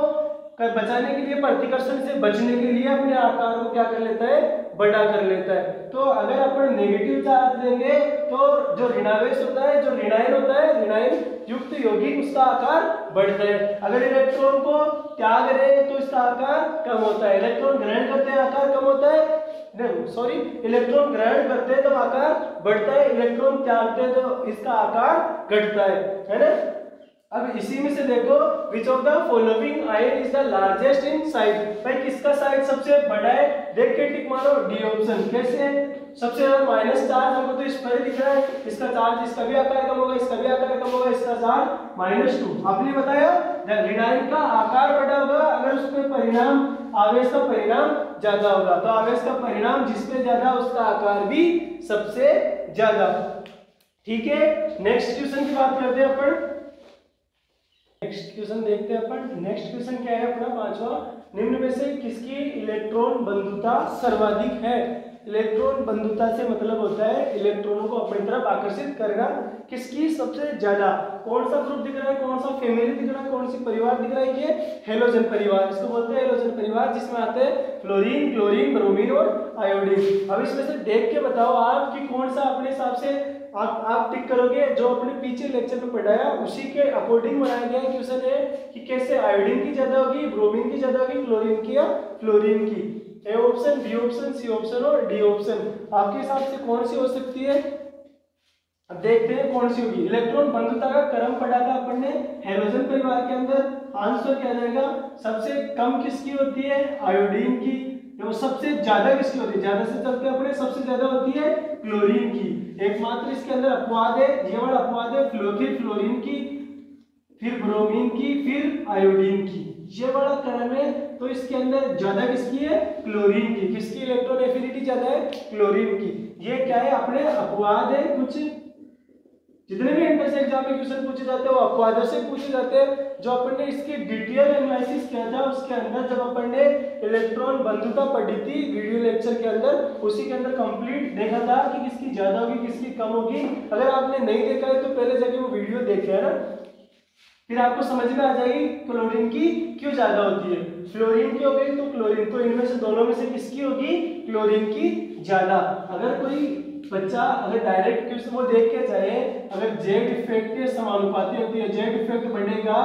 S1: बचाने के लिए, प्रतिकर्षण से बचने के लिए अपने आकार को क्या कर लेता है, बड़ा कर लेता है। तो अगर अपन नेगेटिव चार्ज देंगे तो जो ऋणावेश होता है, जो ऋणायन होता है, ऋणायन युक्त यौगिक, उसका आकार बढ़ता है। अगर इलेक्ट्रॉन को त्याग रहे तो इसका आकार कम होता है। इलेक्ट्रॉन ग्रहण करते हैं आकार कम होता है, सॉरी, इलेक्ट्रॉन ग्रहण करते हैं तो आकार बढ़ता है, इलेक्ट्रॉन त्यागते हैं तो इसका आकार घटता है ना। अब इसी में से देखो, which of the following ion is the largest in size, भाई किसका साइज सबसे बड़ा है, देख के टिक मारो, डी ऑप्शन। कैसे, सबसे ज्यादा माइनस चार्ज हमको तो इस पर दिख रहा है, इसका चार्ज, इसका भी आकार कम होगा, इसका भी आकार कम होगा, इसका चार्ज -2। आपने बताया ऋणायन का आकार बड़ा होगा अगर उसमें परिणाम, आवेश का परिणाम ज्यादा होगा, तो आवेश का परिणाम जिसपे ज्यादा उसका आकार भी सबसे ज्यादा। ठीक है, नेक्स्ट क्वेश्चन की बात करते हैं अपन। नेक्स्ट क्वेश्चन देखते हैं अपन। नेक्स्ट क्वेश्चन क्या है अपना, पांचवा, निम्न में से किसकी इलेक्ट्रॉन बंधुता सर्वाधिक है। इलेक्ट्रॉन बंधुता से मतलब होता है इलेक्ट्रॉनों को अपनी तरफ आकर्षित करना, किसकी सबसे ज्यादा। कौन सा ग्रुप दिख रहा है, कौन सा फैमिली दिख रहा है, कौन सी परिवार दिख रहा है, ये हेलोजन परिवार, इसको बोलते हैं हेलोजन परिवार, जिसमें आते हैं फ्लोरीन, क्लोरीन, ब्रोमीन और आयोडीन। अब इसमें से देख के बताओ आप कि कौन सा अपने हिसाब से आप टिक करोगे, जो अपने पीछे लेक्चर में पढ़ाया उसी के अकॉर्डिंग बनाया गया क्वेश्चन है कि कैसे आयोडीन की ज्यादा होगी, ब्रोमीन की ज्यादा होगी, क्लोरीन की या फ्लोरीन की। A option, B option, C option और डी ऑप्शन, आपके हिसाब से कौन सी हो सकती है। अब देखते हैं कौन सी होगी। इलेक्ट्रॉन बंधुता का क्रम पढ़ा था अपन ने हेलोजन परिवार के अंदर, आंसर क्या जाएगा, सबसे कम किसकी होती है, आयोडीन की। तो सबसे ज्यादा किसकी होती है, ज्यादा से चलते अपने, सबसे ज्यादा होती है क्लोरीन की। एकमात्र इसके अंदर अपवाद है, ये वाला अपवाद है, फिर फ्लोरीन की, फिर ब्रोमीन की, फिर आयोडीन की, ये वाला क्रम है। तो इसके अंदर ज्यादा किसकी है, क्लोरीन की। किसकी इलेक्ट्रॉन एफिनिटी ज्यादा है, क्लोरीन की। ये क्या है, अपने अपवाद है। कुछ जितने भी एंट्रेंस एग्जाम में क्वेश्चन पूछे जाते हैं वो अपवादों से पूछे जाते हैं। जो अपन ने इसकी डिटेल एनालिसिस किया था उसके अंदर, जब अपन ने इलेक्ट्रॉन बंधुता पढ़ी थी वीडियो लेक्चर के अंदर, उसी के अंदर कंप्लीट देखा था कि किसकी ज्यादा होगी, किसकी कम होगी। अगर आपने नहीं देखा है तो पहले जाके वो वीडियो देखे, है ना, फिर आपको समझ में आ जाएगी क्लोरीन की क्यों ज्यादा होती है। फ्लोरीन की हो गई तो क्लोरीन, तो इनमें से दोनों में से किसकी होगी, क्लोरीन की ज्यादा। अगर कोई बच्चा अगर डायरेक्ट क्वेश्चन वो देख के जाए, अगर जेड इफेक्ट के समानुपाती होती है, जेड इफेक्ट बढ़ेगा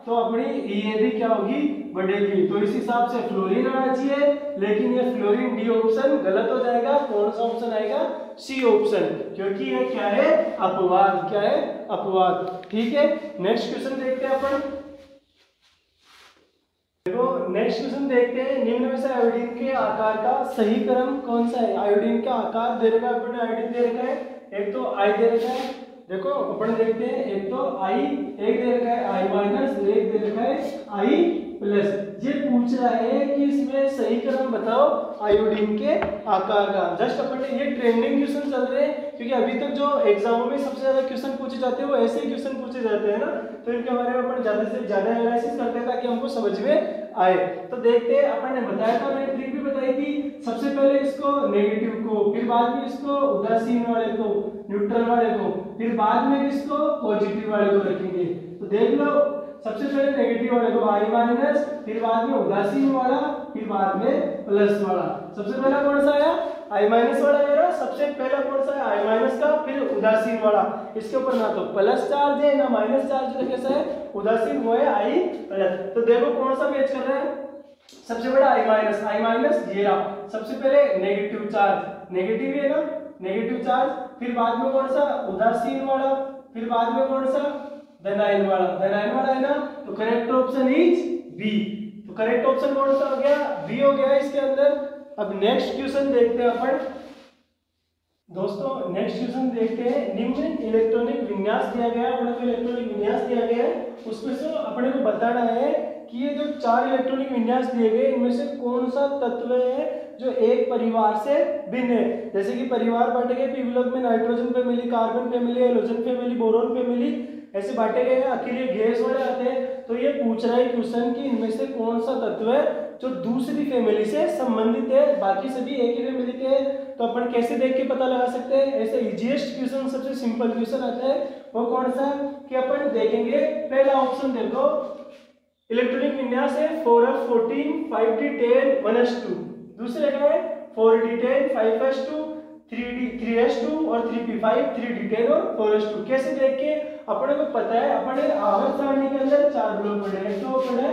S1: तो अपनी ये भी क्या होगी, बढ़ेगी। तो इस हिसाब से फ्लोरीन आना चाहिए, लेकिन ये फ्लोरीन डी ऑप्शन गलत हो जाएगा। कौन सा ऑप्शन आएगा, सी ऑप्शन, क्योंकि ये क्या है, अपवाद। क्या है, अपवाद। ठीक है, नेक्स्ट क्वेश्चन देखते हैं अपन। देखो नेक्स्ट क्वेश्चन देखते हैं, निम्न में से आयोडीन के आकार का सही क्रम कौन सा है। आयोडीन का आकार दे रखा है, अपन आयोडीन दे रखा है, एक तो आई दे रखा है। देखो अपन देखते हैं, एक तो आई, एक दे रखा है आई माइनस, एक दे रखा है आई प्लस। ये पूछ रहा है कि इसमें सही क्रम बताओ आयोडीन के आकार का। जस्ट अपन ने, ये ट्रेंडिंग क्वेश्चन चल रहे हैं, क्योंकि अभी तक जो एग्जामों में सबसे ज्यादा क्वेश्चन पूछे जाते हैं वो ऐसे ही क्वेश्चन पूछे जाते हैं ना, तो इनके बारे में अपन ज्यादा से ज्यादा एनालिसिस करते हैं ताकि हमको समझ में आए। तो देखते हैं, अपन ने बताया था, मैंने ट्रिक भी बताई थी, सबसे पहले इसको नेगेटिव को, फिर बाद में इसको उदासीन वाले को, न्यूट्रल वाले को, फिर बाद में इसको पॉजिटिव वाले को रखेंगे। तो देख लो, सबसे पहले नेगेटिव वाले को आई माइनस, फिर बाद में उदासीन वाला, फिर बाद में प्लस वाला। सबसे पहला कौन सा आया, आई माइनस वाला आया। सबसे पहला कौन सा है, आई माइनस का, फिर उदासीन वाला। इसके ऊपर ना तो प्लस चार्ज है ना माइनस चार्ज है, कैसा है, उदासीन, वो है आई प्लस। तो देखो कौन सा मैच कर रहा है, सबसे बड़ा आई माइनस, आई माइनस ये रहा। सबसे पहले नेगेटिव चार्ज, नेगेटिव है ना, नेगेटिव चार्ज, फिर बाद में कौन सा, उदासीन वाला, फिर बाद में कौन सा, धनायन वाला, धनायन वाला है ना। तो करेक्ट ऑप्शन इज बी। तो करेक्ट ऑप्शन कौन सा हो गया, बी हो गया इसके अंदर। अब नेक्स्ट क्वेश्चन देखते हैं अपन। दोस्तों नेक्स्ट क्वेश्चन देखते हैं, निम्न इलेक्ट्रॉनिक विन्यास दिया गया है, अपने को इलेक्ट्रॉनिक विन्यास दिया गया है, उसमें से अपने को बताना है कि ये जो 4 इलेक्ट्रॉनिक विन्यास दिए गए इनमें से कौन सा तत्व है जो एक परिवार से भिन्न है। जैसे कि परिवार बांटे गए पी ब्लॉक में, nitrogen family, carbon family, halogen family, boron family, ऐसे बांटे गए हैं। अकेले गैस वाले आते हैं। तो ये पूछ रहा है क्वेश्चन कि इनमें से कौन सा तत्व है जो दूसरी फैमिली से संबंधित है, बाकी सभी एक ही फैमिली के हैं। तो अपन कैसे देख के पता लगा सकते हैं, ऐसे इजीएस्ट क्वेश्चन, सबसे सिंपल क्वेश्चन आता है वो कौन सा, कि अपन देखेंगे पहला ऑप्शन देखो, इलेक्ट्रॉनिक विन्यास है 4f14 5d10 1s2। दूसरे का है 4d10 5s2 3s2 और 3p5 3d10 और 4s2। कैसे देख के अपने को पता है, अपने आवर्त सारणी के अंदर 4 ब्लॉक पड़े हैं। तो पड़ा है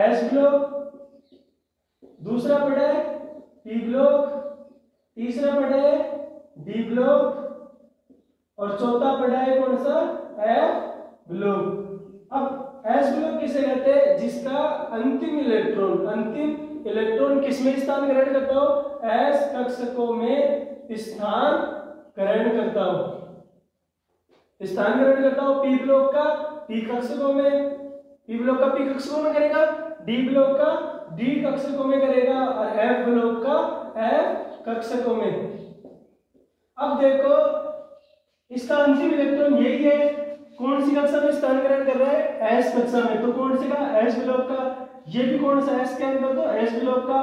S1: s ब्लॉक, दूसरा पड़ा है p ब्लॉक, तीसरा पड़ा है d ब्लॉक और चौथा पड़ा है कौन सा f ब्लॉक। अब s ब्लॉक किसे कहते हैं? जिसका अंतिम इलेक्ट्रॉन किसमें स्थान ग्रहण करता हो? s कक्षकों में स्थान ग्रहण करता हो। p ब्लॉक का p कक्षकों में, p ब्लॉक का p कक्षकों में करेगा, d ब्लॉक का d कक्षकों में करेगा और f ब्लॉक का f कक्षकों में। अब देखो इसका अंतिम इलेक्ट्रॉन यही है, कौन सी कक्षा में स्थान ग्रहण कर रहा है? s कक्षा में। तो कौन से का? s ब्लॉक का। ये भी कौन सा s के अंदर? तो s ब्लॉक का।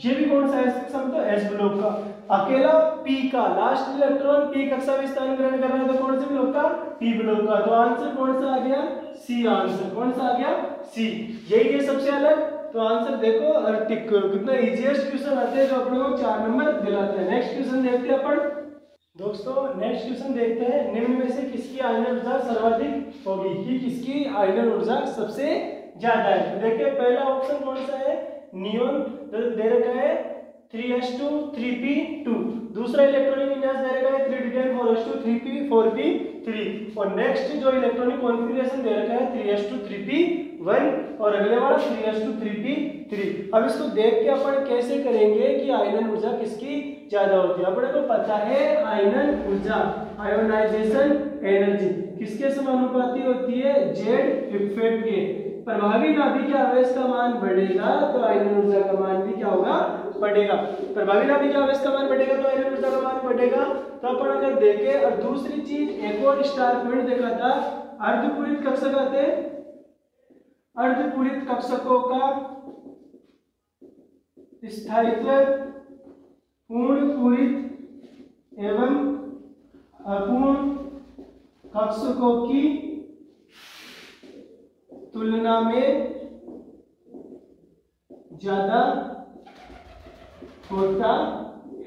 S1: ये भी कौन सा s कक्षा में? तो s ब्लॉक का। अकेला p का लास्ट इलेक्ट्रॉन p कक्षा में स्थान ग्रहण कर रहा है, तो कौन से ब्लॉक का? p ब्लॉक का। तो आंसर कौन सा आ गया? c answer. कौन सा आ गया? c। यही है सबसे अलग। तो आंसर देखो और टिक करो। कितना इजीएस्ट क्वेश्चन आते हैं जो अपने को 4 नंबर दिलाते हैं। नेक्स्ट क्वेश्चन देखते हैं अपन। दोस्तों नेक्स्ट क्वेश्चन देखते हैं, निम्न में से किसकी आयनन ऊर्जा सर्वाधिक होगी, कि किसकी आयनन ऊर्जा सबसे ज्यादा है। तो देखिए पहला ऑप्शन कौन सा है? नियोन दे रखा है 3s2 3p2। दूसरा इलेक्ट्रॉनिक विन्यास दे रखा है 3d10 4s2 3p 4p3। और नेक्स्ट जो इलेक्ट्रॉनिक कॉन्फ़िगरेशन दे रखा है 3s2 3p1 और अगले वाला 3s2 3p3। अब इसको देख के अपन कैसे करेंगे कि आयनन ऊर्जा किसकी ज्यादा होती है। अपने को पता है आयनन ऊर्जा, आयोनाइजेशन एनर्जी किसके समानुपाती होती है? Z के। प्रभावी नाभिक के आवेश का मान बढ़ेगा तो आयनन ऊर्जा का मान भी क्या होगा? बढ़ेगा। प्रभावी नाभिक के आवेश का मान बढ़ेगा तो आयनन ऊर्जा का मान बढ़ेगा। तो अपन अगर देखें, और दूसरी चीज एक और स्टार पॉइंट देखा था, अर्धपूरित कक्षक आते, अर्धपूरित कक्षकों का स्थायित्व पूर्ण पूरित एवं अपूर्ण कक्षकों की तुलना में ज्यादा होता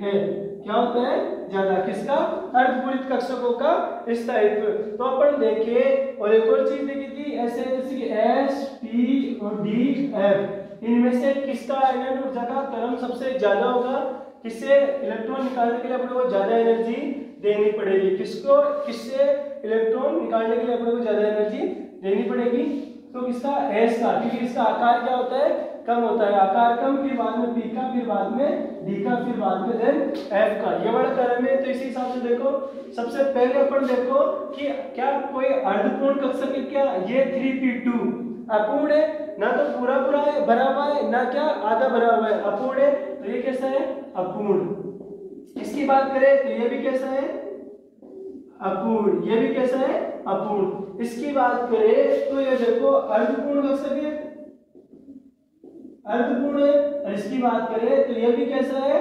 S1: है। क्या होता है? ज्यादा। किसका? अर्धपूरित कक्षकों का स्थायित्व। तो अपन देखे और एक और चीज देखी थी, ऐसे जैसे कि S, P और D, F, इनमें से किसका आयनन ऊर्जा का क्रम सबसे ज्यादा होगा? किससे इलेक्ट्रॉन निकालने के लिए अपने को ज्यादा एनर्जी देनी पड़ेगी? किससे इलेक्ट्रॉन निकालने के लिए अपने को ज्यादा एनर्जी देनी पड़ेगी? तो किसका? S का, क्योंकि इसका आकार क्या होता है? कम होता है। आकार कम, फिर बाद में P का, फिर बाद में D का, फिर बाद में देन F का। ये बड़ा क्रम है। तो इसी हिसाब से देखो, सबसे पहले अपन देखो कि क्या कोई अर्धपूर्ण कक्षक है क्या? ये 3p2 अपूर्ण है, ना तो पूरा है भरा हुआ है, ना क्या आधा भरा हुआ है, अपूर्ण है। तो ये कैसा है? अपूर्ण। इसकी बात करें तो ये भी कैसा है? अपूर्ण। ये भी कैसा है? अपूर्ण। इसकी बात करें तो ये देखो अर्धपूर्ण कक्षक है, अर्धपूर्ण है। और इसकी बात करें तो ये भी कैसा है?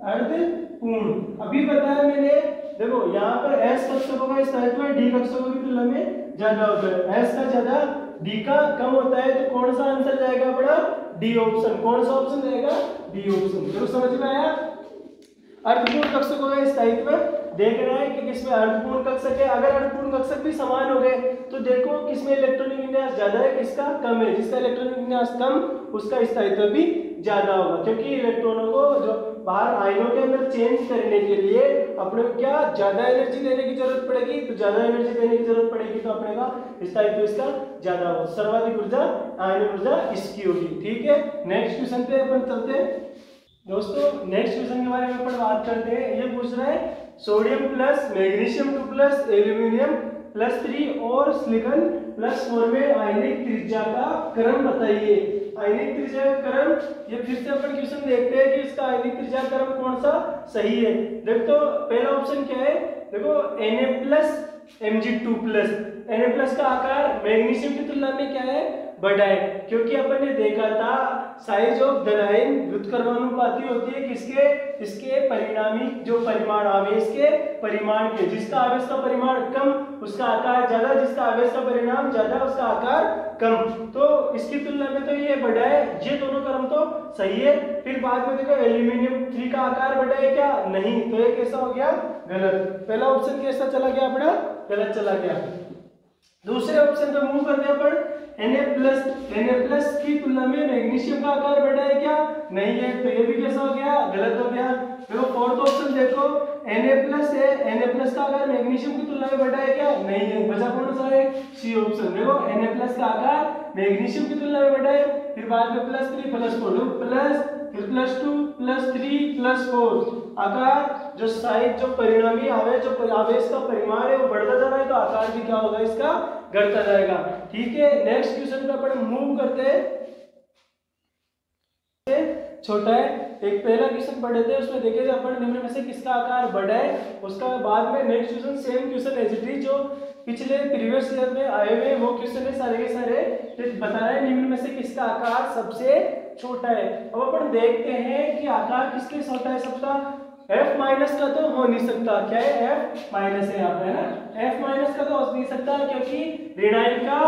S1: अर्धपूर्ण। अभी बताया मैंने, देखो यहाँ पर S कक्षकों का स्थायित्व D कक्षकों की तुलना में ज्यादा होता है। S का ज्यादा, D का कम होता है। तो कौन सा आंसर जाएगा अपना? D option. कौन सा ऑप्शन जाएगा? D option. तो समझ में आया? अर्धपूर्ण कक्षकों का स्थायित्व देख रहा है कि किसमें अर्धपूर्ण कक्षक है। अगर अर्धपूर्ण कक्षक भी समान हो गए तो देखो किसमें इलेक्ट्रॉनिक विन्यास ज्यादा है, किसका कम है। जिसका इलेक्ट्रॉनिक विन्यास कम उसका स्थायित्व भी ज्यादा होगा, क्योंकि इलेक्ट्रॉनों को जो बाहर आयनों के अंदर चेंज करने के लिए अपने को क्या ज्यादा एनर्जी देने की जरूरत पड़ेगी। तो ज्यादा एनर्जी देने की जरूरत पड़ेगी तो अपने का स्थायित्व इसका ज्यादा होगा। सर्वाधिक ऊर्जा आयनन ऊर्जा इसकी होगी। ठीक है, नेक्स्ट क्वेश्चन पे अपन चलते हैं। दोस्तों नेक्स्ट क्वेश्चन के बारे में अपन बात करते हैं। ये पूछ रहा है sodium plus magnesium 2 plus aluminium plus 3 और सिलिकॉन प्लस 4 में आयनिक त्रिज्या का क्रम बताइए। आयनिक त्रिज्या का क्रम, ये फिर से अपन क्वेश्चन देखते हैं कि इसका आयनिक त्रिज्या क्रम कौन सा सही है। देखो पहला ऑप्शन क्या है? देखो Na plus Mg2 plus. Na plus का आकार मैग्नीशियम की तुलना में क्या है? बड़ा है, क्योंकि अपन ने देखा था साइज ऑफ द लाइन व्युत्क्रमानुपाती होती है किसके, इसके परिणामी जो परिमाण आवेश के परिमाण के, जिसका आवेश का परिमाण कम उसका आकार ज्यादा, जिसका आवेश का परिणाम ज्यादा उसका आकार कम। तो इसकी तुलना में तो ये बड़ा है, ये दोनों क्रम तो सही है। फिर बाद में देखो एल्यूमिनियम 3 का आकार बड़ा है क्या, नहीं, तो ये कैसा हो गया, गलत। पहला ऑप्शन कैसा चला गया अपना, गलत चला गया। दूसरे ऑप्शन पे मूव करते हैं अपन, Na+ की तुलना में मैग्नीशियम का आकार बड़ा है क्या, नहीं है, तो ये भी कैसा हो गया, गलत हो गया। देखो फोर्थ ऑप्शन देखो, Na+ है, Na+ का आकार मैग्नीशियम की तुलना में बड़ा है क्या, नहीं है, बचा कौन सा है, सी ऑप्शन। देखो Na+ का आकार मैग्नीशियम की तुलना में बड़ा है। फिर बाद में +3 +4 प्लस, फिर +2 +3 +4 आकार जो साइज जो परिणामी आवेश जो आवेश का परिमाण है वो बढ़ता जा रहा है, तो आकार भी क्या होगा इसका, घटता जाएगा। ठीक है, नेक्स्ट क्वेश्चन पे अपन मूव करते हैं, छोटा है। एक पहला क्वेश्चन पढ़े थे, उसमें देखे थे अपन निम्न में से किसका आकार बड़ा है, उसका बाद में next question same question as it is जो पिछले प्रीवियस ईयर में आए हुए वो क्वेश्चन है सारे के सारे, बता रहे हैं निम्न में से किसका आकार सबसे छोटा है। अब अपन देखते हैं कि आकार किसके छोटा है सबका, F- का तो हो नहीं सकता, क्या है F- है यहाँ पे, है ना, F- का तो हो नहीं सकता क्योंकि ऋणायन का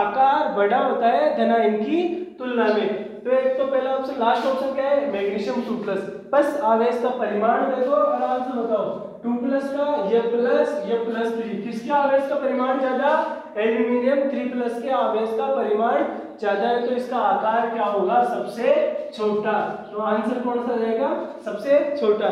S1: आकार बड़ा होता है धनायन की तुलना में। तो एक तो पहला ऑप्शन, लास्ट ऑप्शन क्या है, मैग्नीशियम 2+, बस आवेश का परिमाण देखो आराम से बताओ, 2+ का ये +3, किसके आवेश का परिमाण ज्यादा, एल्यूमिनियम 3+ के आवेश का परिमाण ज्यादा है, तो इसका आकार क्या होगा, सबसे छोटा। तो आंसर कौन सा रहेगा, सबसे छोटा।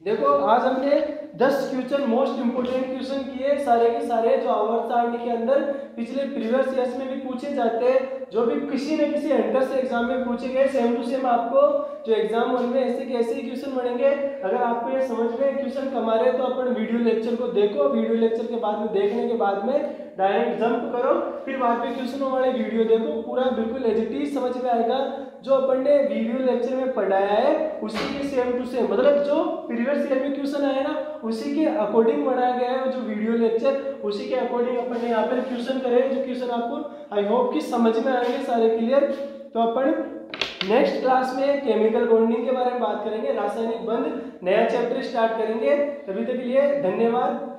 S1: देखो आज हमने 10 क्वेश्चन मोस्ट इंपोर्टेंट क्वेश्चन किए सारे के सारे जो आवर्त सारणी के अंदर पिछले प्रीवियस ईयर्स में भी पूछे जाते हैं, जो भी किसी न किसी एंट्रेंस एग्जाम में पूछे गए, सेम टू सेम आपको जो एग्जाम वन में ऐसे कैसे क्वेश्चन बनेंगे। अगर आपको ये समझ में क्वेश्चन कम आ रहे हैं तो अपन वीडियो लेक्चर को देखो, वीडियो लेक्चर के बाद में देखने के बाद में डायरेक्ट जंप करो, फिर बाद में क्वेश्चनों वाले वीडियो देखो, पूरा बिल्कुल एज इट इज समझ में आएगा। जो अपन ने वीडियो लेक्चर में पढ़ाया है उसी के सेम टू सेम, मतलब जो प्रीवियस ईयर में क्वेश्चन आया ना उसी के अकॉर्डिंग बनाया गया है जो वीडियो लेक्चर, उसी के अकॉर्डिंग अपन ने यहाँ पर क्वेश्चन करे, जो क्वेश्चन आपको आई होप कि समझ में आएंगे सारे क्लियर। तो अपन नेक्स्ट क्लास में केमिकल बॉन्डिंग के बारे में बात करेंगे, रासायनिक बंध नया चैप्टर स्टार्ट करेंगे। तभी तक के लिए धन्यवाद।